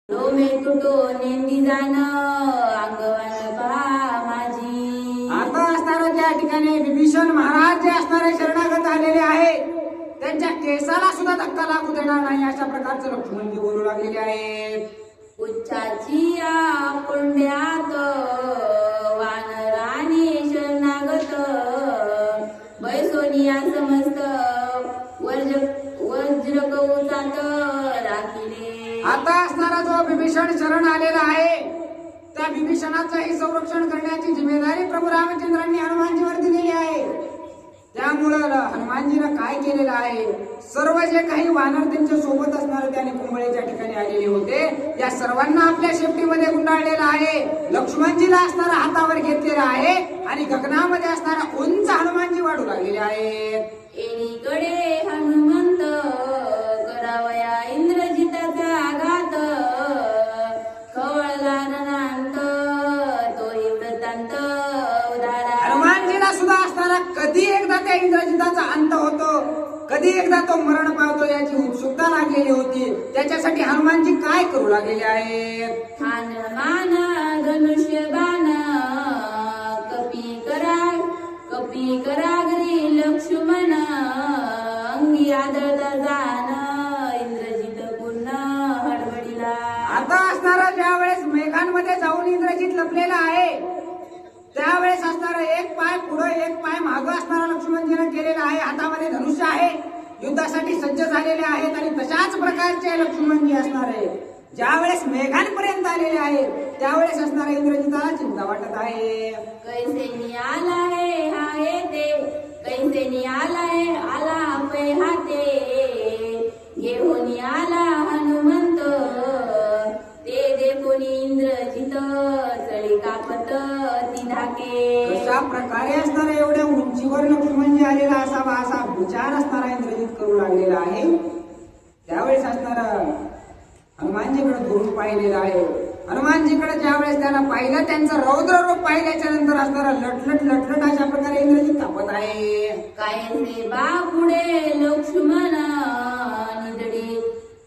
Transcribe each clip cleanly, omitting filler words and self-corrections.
डोमे तुटो नेंदी जाण अंगवान पहा माझी. आता असणारा त्या ठिकाणी विभीषण महाराज जे असणारे शरणागत आलेले आहेत त्यांच्या केसाला सुद्धा धक्का लागू देणार नाही अशा प्रकारचं लक्ष्मणजी बोलू लागलेले आहेत. उच्चाची या पुंड्यात वानराने शरणागत बैसोनिया समस्त वज्र कवचात राखिले. आता असणारा जो विभीषण शरण आलेला आहे त्या विभीषणाचंही संरक्षण करण्याची जिम्मेदारी प्रभू रामचंद्रांनी हनुमानजीवर दिलेली आहे. त्यामुळं हनुमानजीनं काय केलेलं आहे, सर्व जे काही वानर त्यांच्या सोबत असणारे त्याने कुंभळेच्या ठिकाणी आलेले होते या सर्वांना आपल्या शेपटीमध्ये गुंडाळलेलं आहे. लक्ष्मणजीला असणारा हातावर घेतलेला आहे आणि गगनामध्ये असणारा उंच हनुमानजी वाढू लागलेले आहेत. एकीकडे हनुमंत करावया इंद्रजिताचा आघात खवळला रणांत तोही वृत्तांत उदारा. हनुमानजीला सुद्धा असणारा कधी एकदा त्या इंद्रजिताचा अंत होतो, कधी एकदा तो मरण पावतो याची उत्सुकता लागलेली होती. त्याच्यासाठी हनुमानजी काय करू लागलेले आहेत. ठाण मान धनुष्य बाण कपी करागरी लक्ष्मण अंगी आदळता जाण इंद्रजित पूर्ण हडबडीला. आता असणारा ज्या वेळेस मेघांमध्ये जाऊन इंद्रजित लपलेला आहे त्यावेळेस असणारा एक पाय पुढे एक पाय मागं असणारा लक्ष्मणजीनं केलेला आहे. हातामध्ये धनुष्य आहे, युद्धासाठी सज्ज झालेले आहेत आणि तशाच प्रकारचे लक्ष्मणजी असणार आहे. ज्या वेळेस मेघांपर्यंत आलेले आहेत त्यावेळेस असणारा इंद्रजिताला चिंता वाटत आहे. कैसे आला है हा येते कैसे आला है आला पै हाते घेऊन आला हनुमंत ते देखून इंद्रजित चळी कापत ती धाके. कशा प्रकारे असणारा एवढ्या उंचीवर लक्ष्मणजी आलेला असावा असा विचार असणारा इंद्रजित करू लागलेला आहे. त्यावेळेस असणारा हनुमानजीकडे दुरून पाहिलेला आहे. हनुमानजीकडे ज्यावेळेस त्याला पाहिलं त्यांचं रौद्र रूप पाहिल्याच्या नंतर असणारा लटलट अशा प्रकारे इंद्रजित तापत आहे. कायसे बापुढे लक्ष्मण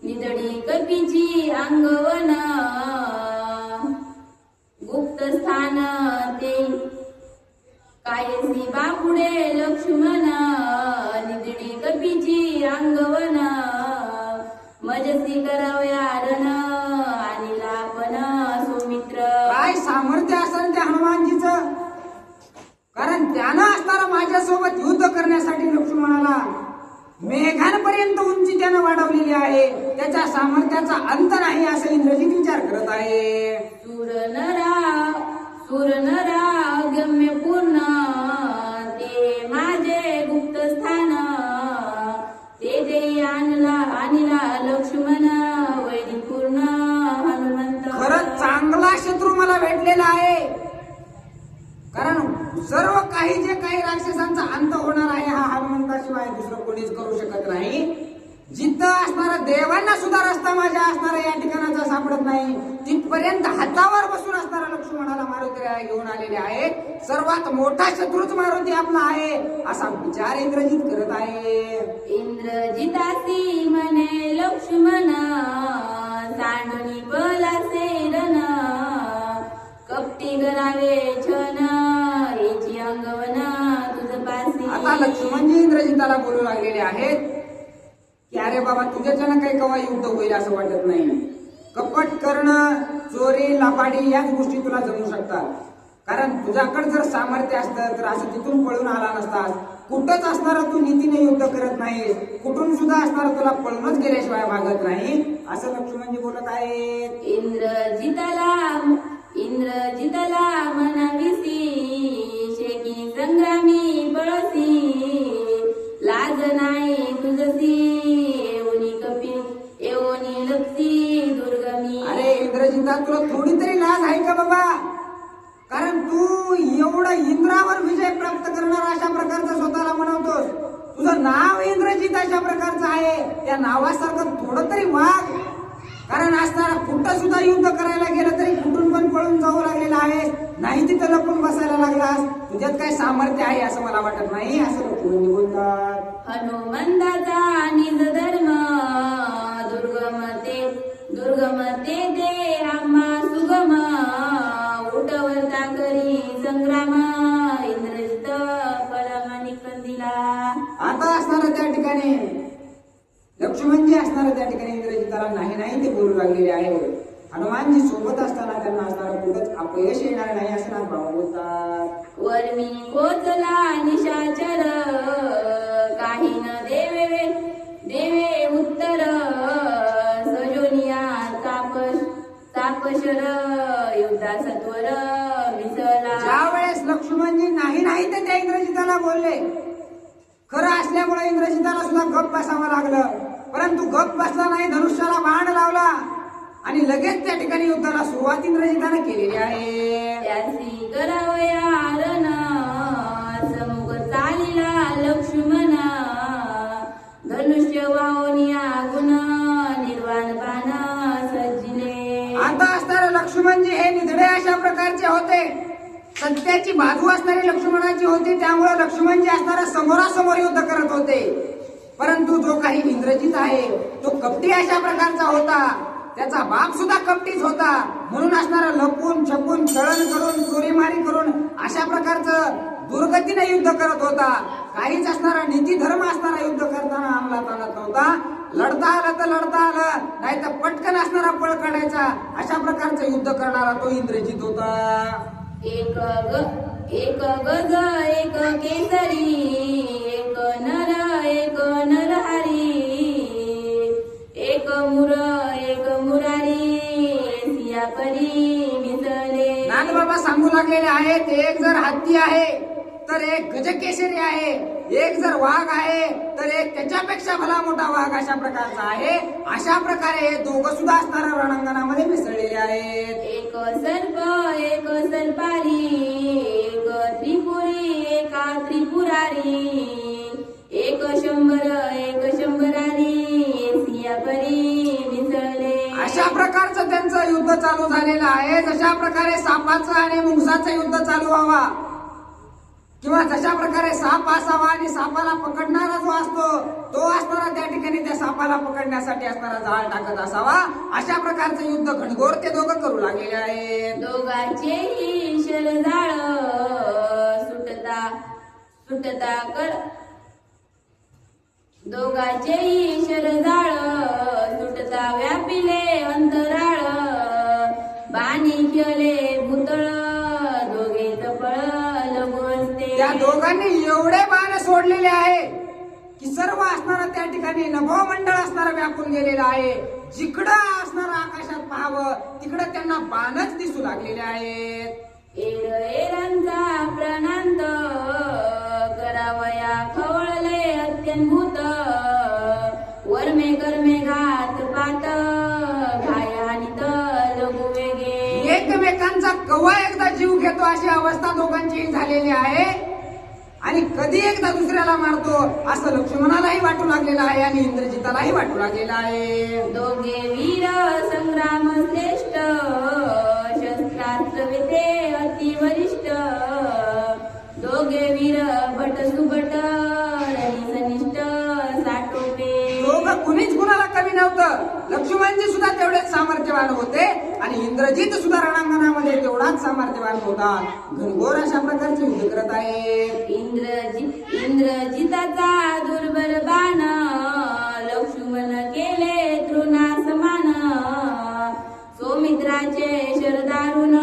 निदडी कपीची अंगवन गुप्त स्थान ते कायसी बापुढे लक्ष्मण निदडी कपीची अंगवन मजसी करावया रण आणि आपण सुमित्र. काय सामर्थ्य असेल त्या हनुमानजीचं, कारण त्यानं असणारा माझ्यासोबत युद्ध करण्यासाठी लक्ष्मणाला मेघांपर्यंत उंची त्यानं वाढवलेली आहे. त्याच्या सामर्थ्याचा अंत नाही असं इंद्रजित विचार करत आहे. सुर नरा गम्य पूर्ण ते माझे गुप्त स्थान ते देई आणला लक्ष्मण वैरी पूर्ण हनुमंत. खरंच चांगला शत्रू मला भेटलेला आहे, कारण सर्व काही जे काही राक्षसांचा अंत होणार आहे हा हनुमंताशिवाय दुसरं कोणीच करू शकत नाही. जिथं असणारा देवांना सुद्धा रस्ता माझ्या असणारा या ठिकाणाचा सापडत नाही तिथपर्यंत हातावर बसून असणारा लक्ष्मणाला मारुती घेऊन आलेले आहेत. सर्वात मोठा शत्रूच मारुती आपला आहे असा विचार इंद्रजित करत आहे. इंद्रजितासी म्हणे लक्ष्मण सांडणी बलासे रण कपटी करावे छन याची अंगवन तुझ पासी. आता लक्ष्मणजी इंद्रजिताला बोलू लागलेले आहेत की अरे बाबा तुझ्याच्यानं काही कवा युद्ध होईल असं वाटत नाही. कपट करणं, चोरी, लपाडी याच गोष्टी तुला जमू शकतात, कारण तुझ्याकडे जर सामर्थ्य असतं तर असं तिथून पळून आला नसतास. कुठंच असणारा तू नीतीने युद्ध करत नाहीस, कुठून सुद्धा असणारा तुला पळूनच गेल्याशिवाय भागत नाही असं लक्ष्मणजी बोलत आहेत. इंद्रजिताला म्हणाविसी शेकी संग्रामी बळसी लाज नाही तुझसी एवनी लपसी दुर्गमी. अरे इंद्रजिता तुला थोडी तरी लाज आहे का बाबा, कारण तू एवढं इंद्रावर विजय प्राप्त करणारा अशा प्रकारचं स्वतःला म्हणवतोस. तुझं नाव इंद्रजित अशा प्रकारचं आहे, त्या नावासारखं थोडं तरी वाग, कारण असणारा कुठं सुद्धा युद्ध करायला गेलं तरी कुठून पण पळून जाऊ लागलेला आहेस, नाही तिथं लपून बसायला लागलास. तुझ्यात काय सामर्थ्य आहे असं मला वाटत नाही असं लक्ष्मणजी बोलतात. हनुमंताचा निज धर्म दुर्गम गमते दे आम्हा सुगम उठवता करी संग्राम इंद्रजित परमानिक कंदिला. आता असणार त्या ठिकाणी लक्ष्मणजी असणार त्या ठिकाणी इंद्रजिताला नाही नाही ते बोलू लागलेले आहे. हनुमानजी सोबत असताना त्यांना असणार कुठंच अपयश येणार नाही असं ना भाव बोलतात. वर्मी पोचला निशाचर काही न देवे देवे उत्तर सजोनिया तापशर युद्धा सत्वर मिसळला. ज्या वेळेस लक्ष्मणजी नाही नाही ते त्या इंद्रजिताला बोलले, खरं असल्यामुळे इंद्रजिताला सुद्धा गप बसावं लागलं. परंतु गप बसला नाही, धनुष्याला बाण लावला आणि लगेच त्या ठिकाणी युद्धाला सुरुवात इंद्रजिताने केलेली आहे. त्यासी करावया रण समुख चालिला लक्ष्मण धनुष्य वाहुनिया गुण निर्वाण बाण सज्जिले. आता असणारे लक्ष्मणजी हे निधडे अशा प्रकारचे होते, सत्याची बाजू असणारी लक्ष्मणाची होती. त्यामुळे लक्ष्मणजी असणारा समोरासमोर युद्ध करत होते. परंतु जो काही इंद्रजित आहे तो कपटी अशा प्रकारचा होता, त्याचा बाप सुद्धा कपटीच होता. म्हणून असणारा लपून छपून छळण करून चोरीमारी करून अशा प्रकारचं दुर्गतीने युद्ध करत होता. काहीच असणारा नीती धर्म असणारा युद्ध करताना अंमलात आणत नव्हता. लढता आलं तर लढता आलं, नाही तर पटकन असणारा पळ काढायचा अशा प्रकारचं युद्ध करणारा तो इंद्रजित होता. एक गज एक केसरी एक नरहरी एक मुरारी सियापरी मिसळले. नागबाबा सांगू लागलेले आहेत, एक जर हत्ती आहे तर एक गजकेसरी आहे, एक जर वाघ आहे तर एक त्याच्यापेक्षा भला मोठा वाघ अशा प्रकारचा आहे. अशा प्रकारे हे दोघं सुद्धा असणाऱ्या रणांगणामध्ये मिसळलेले आहेत. एक सर्पारी एक त्रिपुरी एका त्रिपुरारी एक शंभरारी सियापरी मिसळले. अशा प्रकारचं त्यांचं युद्ध चालू झालेलं आहे. जशा प्रकारे सापाचं आणि मुंगसाचं युद्ध चालू व्हावा, किंवा जशा प्रकारे साप असावा आणि सापाला पकडणारा जो असतो तो असणारा त्या ठिकाणी त्या सापाला पकडण्यासाठी असणारा जाळ टाकत असावा, अशा प्रकारचं युद्ध घनघोर ते दोघं करू लागलेले आहेत. दोघांचेही शरजाळ सुटता कर दोघांचेही शरजाळ सुटता व्यापिले अंतराळ बाणी केले भूतळ दोघे तपळ लघु असते. त्या दोघांनी एवढे बाण सोडलेले आहे की सर्व असणारा त्या ठिकाणी नभो मंडळ असणारा व्यापून गेलेला आहे. जिकडं असणारा आकाशात पाहावं तिकडं त्यांना बाणच दिसू लागलेले आहेत. एरांचा प्रणांत करावया खवळले अत्यंभूत वर्मे कर्मे घात पात घायानित लघु वेगे. एकमेकांचा कवा एकदा जीव घेतो अशी अवस्था दोघांची झालेली आहे. आणि कधी एकदा दुसऱ्याला मारतो असं लक्ष्मणालाही वाटू लागलेलं आहे आणि इंद्रजितालाही वाटू लागलेलं आहे. दोघे वीर संग्राम श्रेष्ठ शस्त्रास्त्र विते अति वरिष्ठ दोघे वीर भट सुभट सनिष्ठ साठोपे. दोघं कुणीच कुणाला कमी नव्हतं. लक्ष्मणजी सुद्धा तेवढेच सामर्थ्यवान होते आणि इंद्रजित सुद्धा रणांगणामध्ये तेवढाच सामर्थ्यवान होता. घनघोर अशा प्रकारचे युद्ध करत आहे. इंद्रजिताचा दुर्बल बाण लक्ष्मण केले तृणा समान सौमित्राचे शरदारुण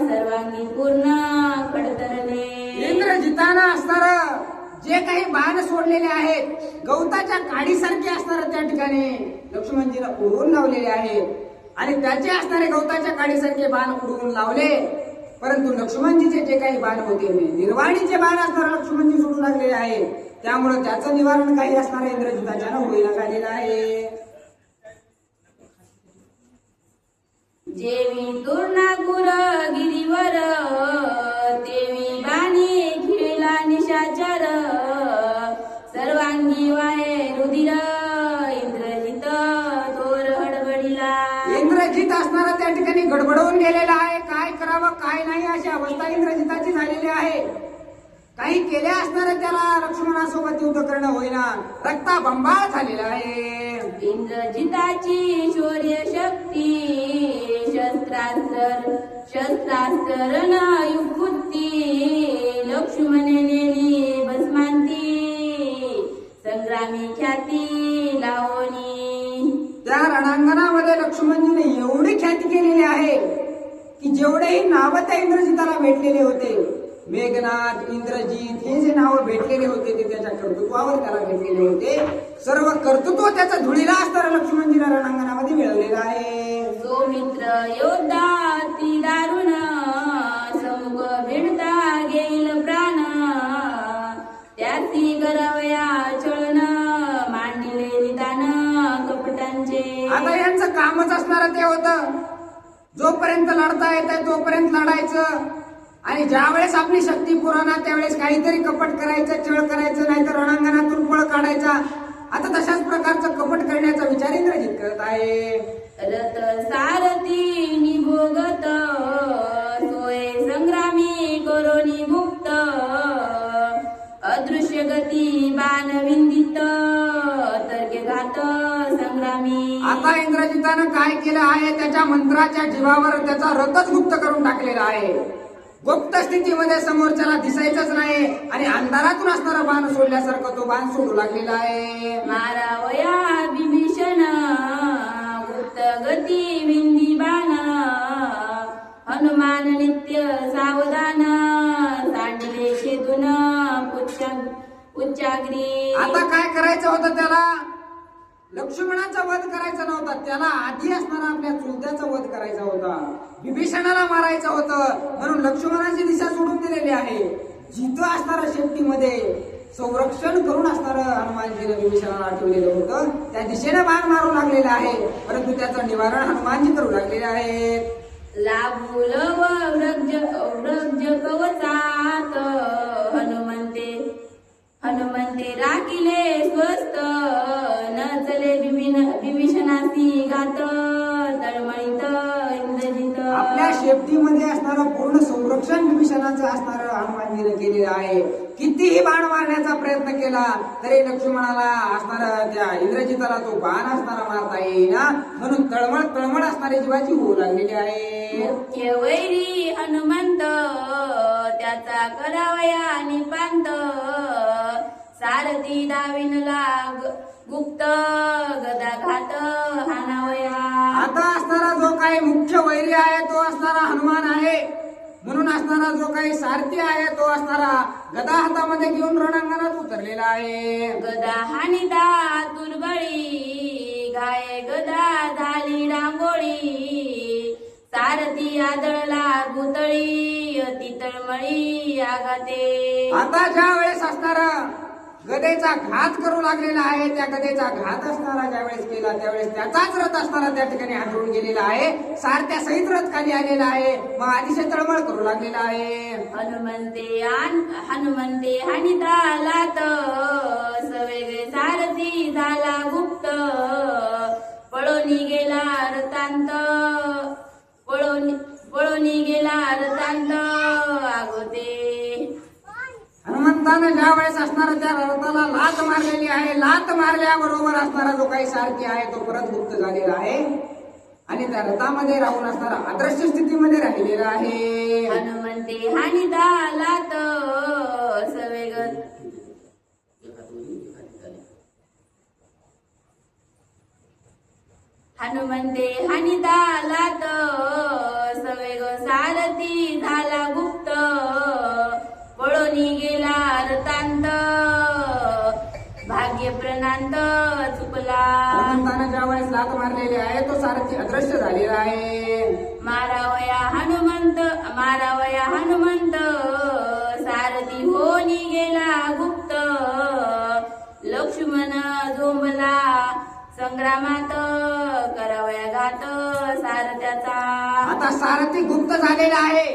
सर्वांगी पूर्ण खडतरले. इंद्रजितानं असणार जे काही बाण सोडलेले आहेत गवताच्या काडीसारखे असणार त्या ठिकाणी लक्ष्मणजीला उडवून लावलेले आहेत आणि त्याचे असणारे गवताच्या काडीसारखे बाण उडवून लावले. परंतु लक्ष्मणजीचे जे काही बाण होते निर्वाणीचे बाण असणारे लक्ष्मणजी सोडू लागलेले आहे. त्यामुळे त्याचं निवारण काही असणारे इंद्रजिताच्या होईना झालेलं आहे. जेवी तूर्णाकुर गिरीवर तेवी बाणी खिळला निशाचर सर्वांगी वाहे रुधिर इंद्रजित तोर हडबडीला. इंद्रजित असणारा त्या ठिकाणी गडबडवून गेलेला आहे. काय करावं काय नाही अशी अवस्था इंद्रजिताची झालेली आहे. काही केले असणार त्याला लक्ष्मणासोबत युद्ध करणं होईना, रक्ताबंबाळ झालेला आहे. इंद्रजिताची शौर्य शक्ती शस्त्रास्त्र न युक्ती लक्ष्मणे नेली भस्मांती संग्रामी ख्याती लावणी. त्या रणांगणामध्ये लक्ष्मणजीने एवढी ख्याती केलेली आहे की जेवढेही नाव त्या इंद्रजिताला भेटलेले होते, मेघनाथ, इंद्रजित हे जे नाव भेटलेले होते ते त्याच्या कर्तृत्वावर त्याला भेटलेले होते. सर्व कर्तृत्व त्याचा धुळीला असताना लक्ष्मणजीला रणांगणामध्ये मिळवलेला आहे. जो मित्र योद्धा ती दारुण समुख भिडता घेईल प्राण त्याची करावया चळण मांडले निदान कपटांचे. आता यांचं कामच असणार ते होतं, जोपर्यंत लढता येत तोपर्यंत लढायचं आणि ज्या वेळेस आपली शक्ती पुरवणार त्यावेळेस काहीतरी कपट करायचं, छळ करायचं, नाहीतर रणांगणातून पळ काढायचा. आता तशाच प्रकारचं कपट करण्याचा विचार इंद्रजित करत आहे. रथ सारथी निभोगत सोय संग्रामी करोनी मुक्त अदृश्य गती बाण विंदित तर्के घात संग्रामी. आता इंद्रजितानं काय केलं आहे, त्याच्या मंत्राच्या जीवावर त्याचा रथच गुप्त करून टाकलेला आहे. गुप्त स्थितीमध्ये समोरच्याला दिसायचंच नाही आणि अंधारातून असणारा बाण सोडल्यासारखं तो बाण सोडू लागलेला आहे. मारावया विभीषण गुप्त गती विंदी बाण हनुमान नित्य सावधान सांडले शेतून उच्चाग्री. आता काय करायचं होतं त्याला, लक्ष्मणाचा वध करायचा नव्हता, त्याला आधी असणारा आपल्या चुलत्याचा वध करायचा होता, विभीषणाला मारायचं होतं. म्हणून लक्ष्मणाची दिशा सोडून दिलेली आहे. जिथं असणारा शेपटीमध्ये संरक्षण करून असणारं हनुमानजीने विभीषणाला आठवलेलं होतं त्या दिशेने बाण मारू लागलेला आहे, परंतु त्याचं निवारण हनुमानजी करू लागलेले आहेत. लाभूल व्रज कवचात हनुमंते राखिले स्वस्त न चले विभीषणासी घात तळमळीत इंद्रजित. आपल्या शेपटीमध्ये असणारं पूर्ण संरक्षण विभीषणाचं असणारं हनुमानजीने केलेलं आहे. कितीही बाण मारण्याचा प्रयत्न केला तरी लक्ष्मणाला असणारा त्या इंद्रजिताला तो बाण असणारा मारता येईना, म्हणून तळमळ असणारी जीवाची होऊ लागलेली आहे. मुख्य वैरी हनुमंत त्याचा करावया निपांत सारथी दाविनला गुप्त गदा घात हानावया. आता असणारा जो काही मुख्य वैरी आहे तो असणारा हनुमान आहे, म्हणून असणारा जो काही सारथी आहे तो असणारा गदा हातामध्ये घेऊन रणांगणात उतरलेला आहे. गदा हानिता तुरबळी घाय गदा झाली डांगोळी सारथी आदळला भुतळी अति तळमळी आगाते. आता ज्या वेळेस असणारा गदेचा घात करू लागलेला आहे, त्या गदेचा घात असणारा ज्या वेळेस केला त्यावेळेस त्याचाच रथ असणारा त्या ठिकाणी हादरून गेलेला आहे. सारथ्या सहित रथ खाली आलेला आहे, मग अतिशय तळमळ करू लागलेला आहे. हनुमंते हानिता लात सवेगे सारथी झाला गुप्त पळोनी गेला रथांत पळोनी गेला रथांत आगोते. हनुमंतानं ज्या वेळेस असणारा त्या रथाला लात मारलेली आहे, लात मारल्याबरोबर असणारा जो काही सारथी आहे तो परत गुप्त झालेला आहे आणि त्या रथामध्ये राहून असणारा अदृश्य स्थितीमध्ये राहिलेला आहे. हनुमंते हानिता लात सवेग हनुमंते हानिता लात सवेग सारथी झाला गुप्त पळोनी गेला रथांत भाग्य प्रणांत चुकला. हनुमंतानं ज्या वेळेस लात मारलेली आहे तो सारथी अदृश्य झालेला आहे. मारावया हनुमंत सारथी होनी गेला गुप्त लक्ष्मण झोंबला संग्रामात करावया घात सारथ्याचा. आता सारथी गुप्त झालेला आहे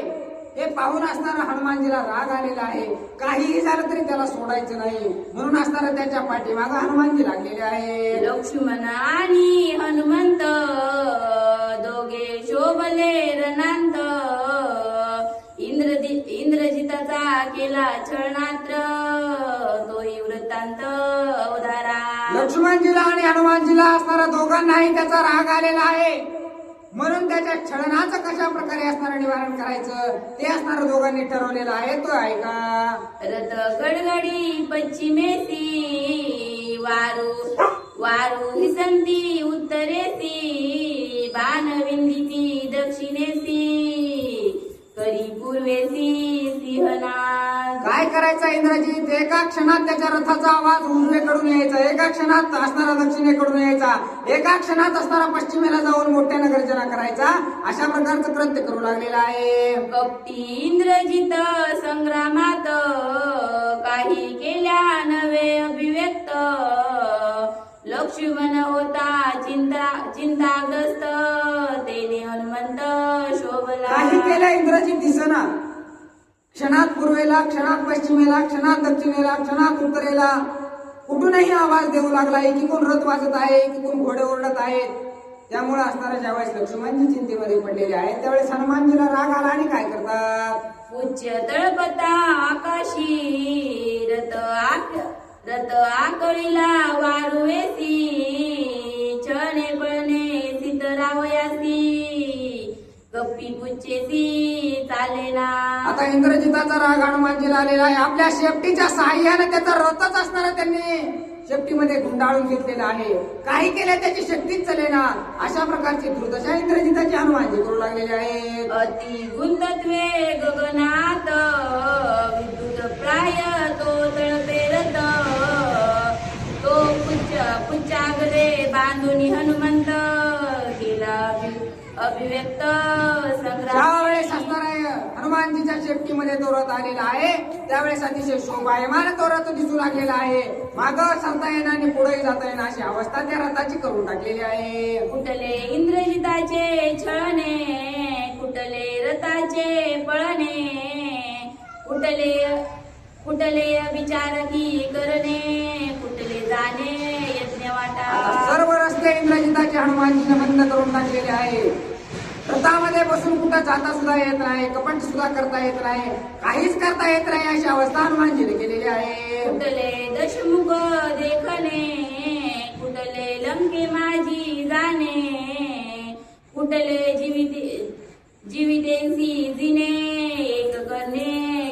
हे पाहून असणारा हनुमानजीला राग आलेला आहे. काहीही झालं तरी त्याला सोडायचं नाही, म्हणून असणारा त्याच्या पाठीमागं हनुमानजी लागलेले आहे. लक्ष्मण आणि हनुमंत दोघे शोभले रणांत इंद्रजित इंद्रजिताचा केला छळनात्र तोही वृत्तांत अवधारा. लक्ष्मणजीला आणि हनुमानजीला असणारा दोघांनाही त्याचा राग आलेला आहे. म्हणून त्याच्या छळनाचं कशा प्रकारे असणारं निवारण करायचं ते असणारं दोघांनी ठरवलेलं आहे. तो ऐका. रथ गडगडी पश्चिमेसी वारू वारू हिसंती उत्तरेसी बाण विंदिती दक्षिणेसी करी पूर्वेसी सिंहनाद. काय करायचं इंद्रजित? एका क्षणात त्याच्या रथाचा आवाज उजवेकडून यायचा, एका क्षणात असणारा दक्षिणेकडून यायचा, एका क्षणात असणारा पश्चिमेला जाऊन मोठ्यानं गर्जना करायचा. अशा प्रकारचं कृत्य करू लागलेलं आहे. कपटी इंद्रजित संग्रामात काही केल्या नवे अभिव्यक्त लक्ष्मण होता चिंताग्रस्त तेने हनुमंत शोभला. काही केलं इंद्रजित दिसना. क्षणात पूर्वेला, क्षणात पश्चिमेला, क्षणात दक्षिणेला, क्षणात उत्तरेला कुठूनही आवाज देऊ लागला. एकीकडून रथ वाजत आहे, एकीकडून घोडे ओरडत आहेत. त्यामुळे असणारा ज्यावेळेस लक्ष्मणजी चिंतेमध्ये पडलेले आहेत त्यावेळेस हनुमानजीला राग आला आणि काय करतात? उच्च तळपता आकाशी रथ आकळीला वारुवेसी छळणे पळणे सीतरावयासी गप्पी पुच्छेसी चालेना. आता इंद्रजिताचा राग हनुमानजीला आलेला आहे. आपल्या शेपटीच्या सहाय्याने त्याचा रथच असणारा त्यांनी शेपटीमध्ये गुंडाळून घेतलेला आहे. काही केलं त्याची शक्तीच चलेना. अशा प्रकारची दुर्दशा इंद्रजिताची हनुमानजी करू लागलेले आहेत. अति गुंतत्वे गगनात विद्युत प्राय तो तळपे रथ तो पुच्चागरे बांधून हनुमंत केला अभिव्यक्त संग्राम. ज्यावेळेस असणार आहे हनुमानजीच्या शेपटीमध्ये तो रथ आलेला आहे त्यावेळेस अतिशय शोभायमान तो रथ दिसू लागलेला आहे. मागं सरता येणं आणि पुढेही जाता येणं अशी अवस्था त्या रथाची करून टाकलेली आहे. कुठले इंद्रजिताचे छळणे कुठले रथाचे पळणे कुठले विचारकी करणे कुठले जाणे यज्ञ आता वाटा. सर्व रस्ते इंद्रजिताचे हनुमानजीने बंद करून टाकलेले आहे. रथामध्ये बसून कुठं जाता सुद्धा येत नाही, कपट सुद्धा करता येत नाही, काहीच करता येत नाही अशी अवस्था हनुमानजीने केलेली आहे. कुठले दशमुख देखणे कुठले लंके माझी जाणे कुठले जीवितेसी जिने एक करणे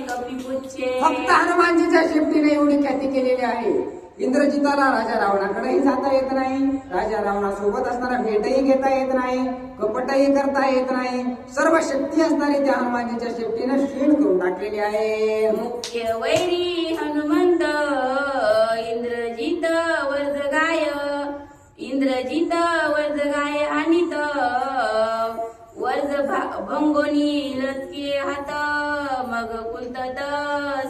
कपी पुच्छे. फक्त हनुमानजीच्या शेपटीने एवढी ख्याती केलेली आहे. इंद्रजिताला राजा रावणाकडेही जाता येत नाही, राजा रावणासोबत असणारा भेटही घेता येत नाही, कपटही करता येत नाही. सर्व शक्ती असणारी त्या हनुमानजीच्या शेपटीने क्षीण करून टाकलेली आहे. मुख्य वैरी हनुमंत इंद्रजित वर्जगाय हानित वर्ज भंगोनी लचके हात मग कुंतत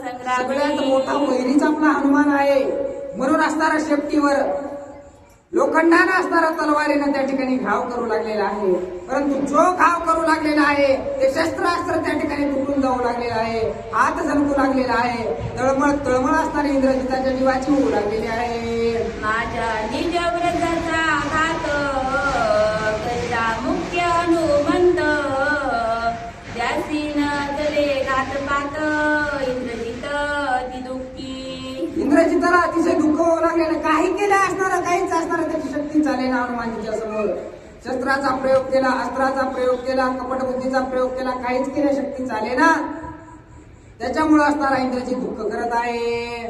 सगळ्यात मोठा संग्रामी. वैरीच आपला हनुमान आहे. म्हणून असणारा शेपटीवर लोखंडानं असणारा तलवारीनं त्या ठिकाणी घाव करू लागलेला आहे. परंतु जो घाव करू लागलेला आहे ते शस्त्रास्त्र त्या ठिकाणी तुटून जाऊ लागलेला आहे, हात झलकू लागलेला आहे. तळमळ तळमळ असणारी इंद्रजिताच्या जीवाची होऊ लागलेली आहे. माझ्या निज व्रजाचा घात करिता मुख्य हनुमंत त्यासी न चले घातपात इंद्रजित ती दुःखी. इंद्रजिताला अतिशय दुःख होऊ लागलेलं. काही केलं असणार, काहीच असणार त्याची शक्ती चालेल हनुमानजीच्या समोर. शस्त्राचा प्रयोग केला, अस्त्राचा प्रयोग केला, कपट बुद्धीचा प्रयोग केला, काहीच केल्या शक्ती चालेना. त्याच्यामुळे असणारा इंद्रजित दुःख करत आहे.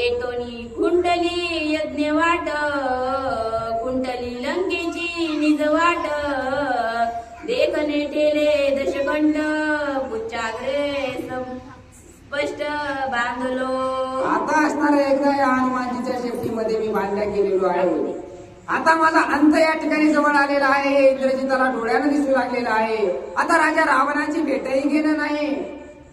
एतोनी कुंडली यज्ञ वाट कुंडली लंकेची निज वाट देखणे ठेले दशकंठ पुच्चाग्रे स्पष्ट बांधलो. आता असणारा एकदा या हनुमानजीच्या शेपटीमध्ये मी बांधल्या गेलेलो आहे. आता माझा अंत या ठिकाणी जवळ आलेला आहे. हे इंद्रजिताला डोळ्यानं दिसू लागलेला आहे. आता राजा रावणाची भेटही घेणं नाही,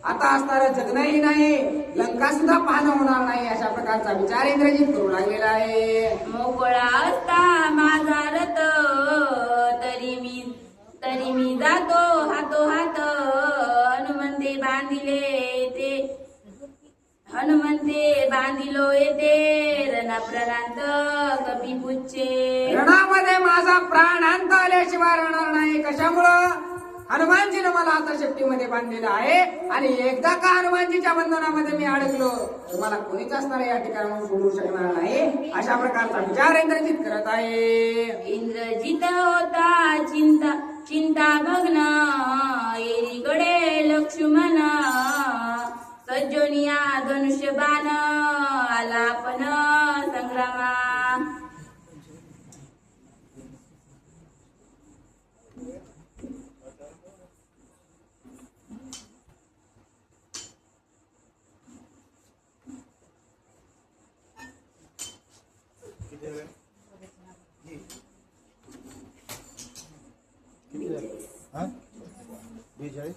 आता असणारं जगणंही नाही, लंका सुद्धा पाहणं होणार नाही, अशा प्रकारचा विचार इंद्रजित करू लागलेला आहे. मोकळा असता माझा रथ तरी मी जातो हातोहात हनुमंते बांधिलो येते रणा प्राणांत कपी पुच्छे. रणामध्ये माझा प्राण अंत आल्याशिवाय राहणार नाही. कशामुळं? हनुमानजीनं मला आता शेपटीमध्ये बांधलेलं आहे आणि एकदा का हनुमानजीच्या बंधनामध्ये मी अडकलो तर मला कोणीच असणार या ठिकाणी सोडू शकणार नाही. अशा प्रकारचा विचार इंद्रजित करत आहे. इंद्रजित होता चिंतामग्न, एकीकडे लक्ष्मण सज्जनिया धनुष्यबाण, आला पण संग्रामा. हा 42